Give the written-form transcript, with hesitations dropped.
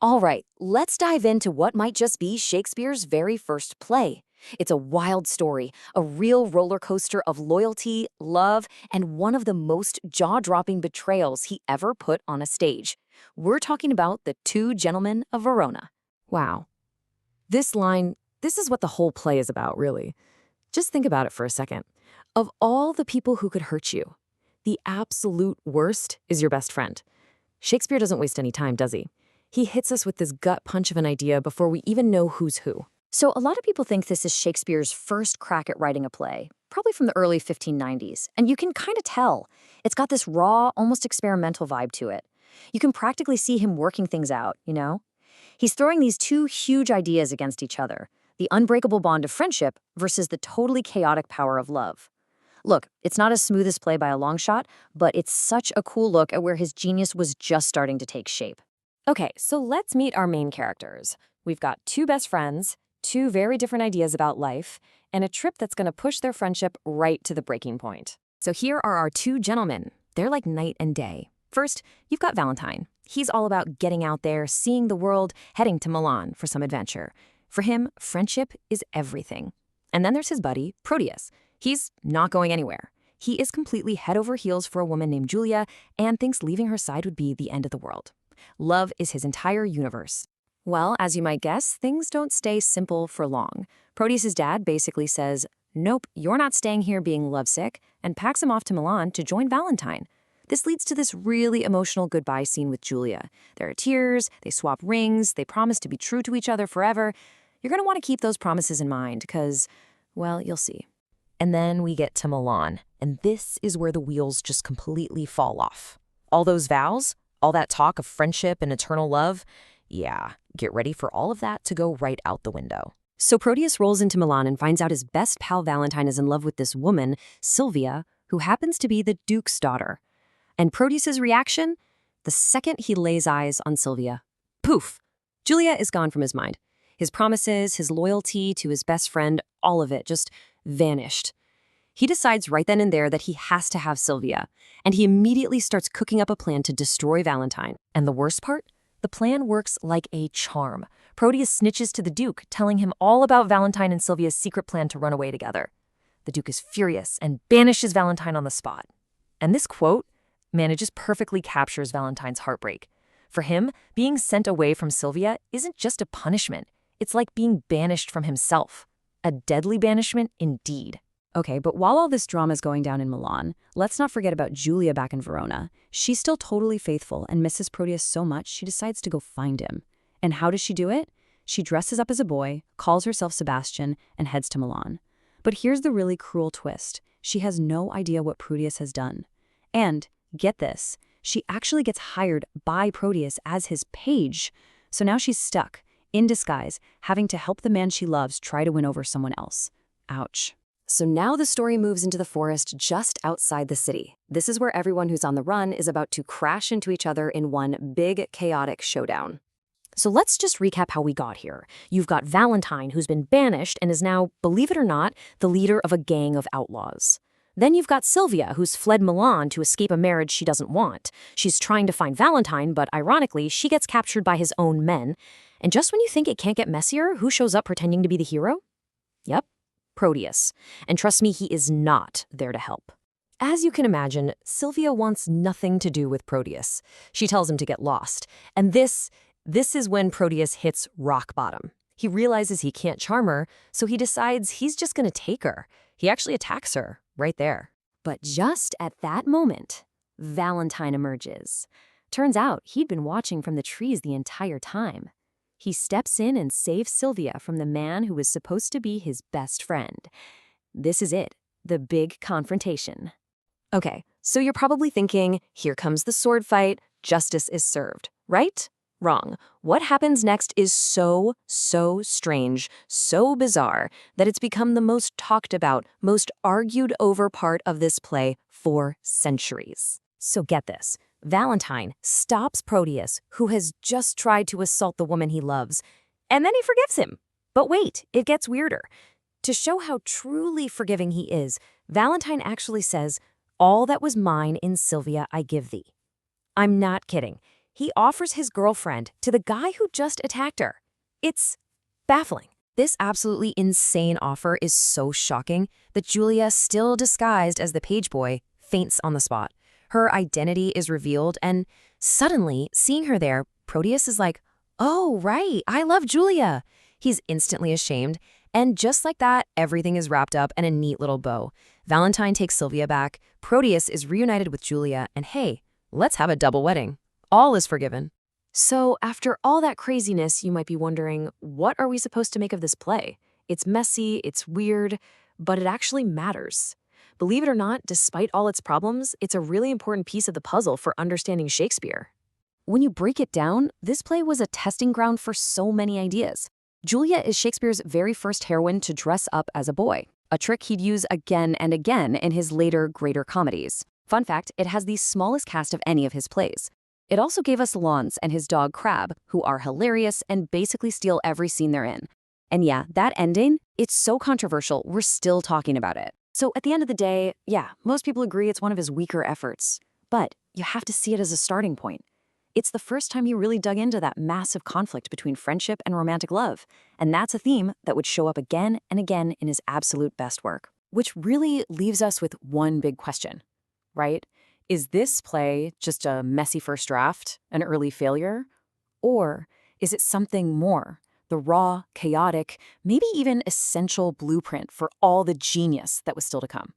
All right, let's dive into what might just be Shakespeare's very first play. It's a wild story, a real roller coaster of loyalty, love, and one of the most jaw-dropping betrayals he ever put on a stage. We're talking about The Two Gentlemen of Verona. Wow. This is what the whole play is about, really. Just think about it for a second. Of all the people who could hurt you, the absolute worst is your best friend. Shakespeare doesn't waste any time, does he? He hits us with this gut punch of an idea before we even know who's who. So a lot of people think this is Shakespeare's first crack at writing a play, probably from the early 1590s, and you can kind of tell. It's got this raw, almost experimental vibe to it. You can practically see him working things out, you know? He's throwing these two huge ideas against each other, the unbreakable bond of friendship versus the totally chaotic power of love. Look, it's not as smooth as play by a long shot, but it's such a cool look at where his genius was just starting to take shape. Okay, so let's meet our main characters. We've got two best friends, two very different ideas about life, and a trip that's going to push their friendship right to the breaking point. So here are our two gentlemen. They're like night and day. First, you've got Valentine. He's all about getting out there, seeing the world, heading to Milan for some adventure. For him, friendship is everything. And then there's his buddy, Proteus. He's not going anywhere. He is completely head over heels for a woman named Julia and thinks leaving her side would be the end of the world. Love is his entire universe. Well, as you might guess, things don't stay simple for long. Proteus's dad basically says, "Nope, you're not staying here being lovesick," and packs him off to Milan to join Valentine. This leads to this really emotional goodbye scene with Julia. There are tears, they swap rings, they promise to be true to each other forever. You're going to want to keep those promises in mind because, well, you'll see. And then we get to Milan, and this is where the wheels just completely fall off. All those vows, all that talk of friendship and eternal love, yeah, get ready for all of that to go right out the window. So Proteus rolls into Milan and finds out his best pal Valentine is in love with this woman, Sylvia, who happens to be the Duke's daughter. And Proteus's reaction? The second he lays eyes on Sylvia, poof, Julia is gone from his mind. His promises, his loyalty to his best friend, all of it just vanished. He decides right then and there that he has to have Sylvia, and he immediately starts cooking up a plan to destroy Valentine. And the worst part? The plan works like a charm. Proteus snitches to the Duke, telling him all about Valentine and Sylvia's secret plan to run away together. The Duke is furious and banishes Valentine on the spot. And this quote, man, it just perfectly captures Valentine's heartbreak. For him, being sent away from Sylvia isn't just a punishment. It's like being banished from himself. A deadly banishment indeed. Okay, but while all this drama is going down in Milan, let's not forget about Julia back in Verona. She's still totally faithful and misses Proteus so much she decides to go find him. And how does she do it? She dresses up as a boy, calls herself Sebastian, and heads to Milan. But here's the really cruel twist. She has no idea what Proteus has done. And, get this, she actually gets hired by Proteus as his page. So now she's stuck, in disguise, having to help the man she loves try to win over someone else. Ouch. So now the story moves into the forest just outside the city. This is where everyone who's on the run is about to crash into each other in one big, chaotic showdown. So let's just recap how we got here. You've got Valentine, who's been banished and is now, believe it or not, the leader of a gang of outlaws. Then you've got Sylvia, who's fled Milan to escape a marriage she doesn't want. She's trying to find Valentine, but ironically, she gets captured by his own men. And just when you think it can't get messier, who shows up pretending to be the hero? Yep. Proteus. And trust me, he is not there to help. As you can imagine, Sylvia wants nothing to do with Proteus. She tells him to get lost. And this is when Proteus hits rock bottom. He realizes he can't charm her, so he decides he's just going to take her. He actually attacks her right there. But just at that moment, Valentine emerges. Turns out he'd been watching from the trees the entire time. He steps in and saves Sylvia from the man who was supposed to be his best friend. This is it, the big confrontation. Okay, so you're probably thinking, here comes the sword fight, justice is served, right? Wrong. What happens next is so strange, so bizarre, that it's become the most talked about, most argued over part of this play for centuries. So get this. Valentine stops Proteus, who has just tried to assault the woman he loves, and then he forgives him. But wait, it gets weirder. To show how truly forgiving he is, Valentine actually says, "All that was mine in Sylvia I give thee." I'm not kidding. he offers his girlfriend to the guy who just attacked her. It's baffling. This absolutely insane offer is so shocking that Julia, still disguised as the page boy, faints on the spot. Her identity is revealed, and suddenly, seeing her there, Proteus is like, "Oh, right, I love Julia." He's instantly ashamed, and just like that, everything is wrapped up in a neat little bow. Valentine takes Sylvia back, Proteus is reunited with Julia, and hey, let's have a double wedding. All is forgiven. So, after all that craziness, you might be wondering, what are we supposed to make of this play? It's messy, it's weird, but it actually matters. Believe it or not, despite all its problems, it's a really important piece of the puzzle for understanding Shakespeare. When you break it down, this play was a testing ground for so many ideas. Julia is Shakespeare's very first heroine to dress up as a boy, a trick he'd use again and again in his later, greater comedies. Fun fact, it has the smallest cast of any of his plays. It also gave us Lawns and his dog Crab, who are hilarious and basically steal every scene they're in. And yeah, that ending, it's so controversial, we're still talking about it. So at the end of the day, yeah, most people agree it's one of his weaker efforts. But you have to see it as a starting point. It's the first time he really dug into that massive conflict between friendship and romantic love, and that's a theme that would show up again and again in his absolute best work. Which really leaves us with one big question, right? Is this play just a messy first draft, an early failure? Or is it something more, the raw, chaotic, maybe even essential blueprint for all the genius that was still to come?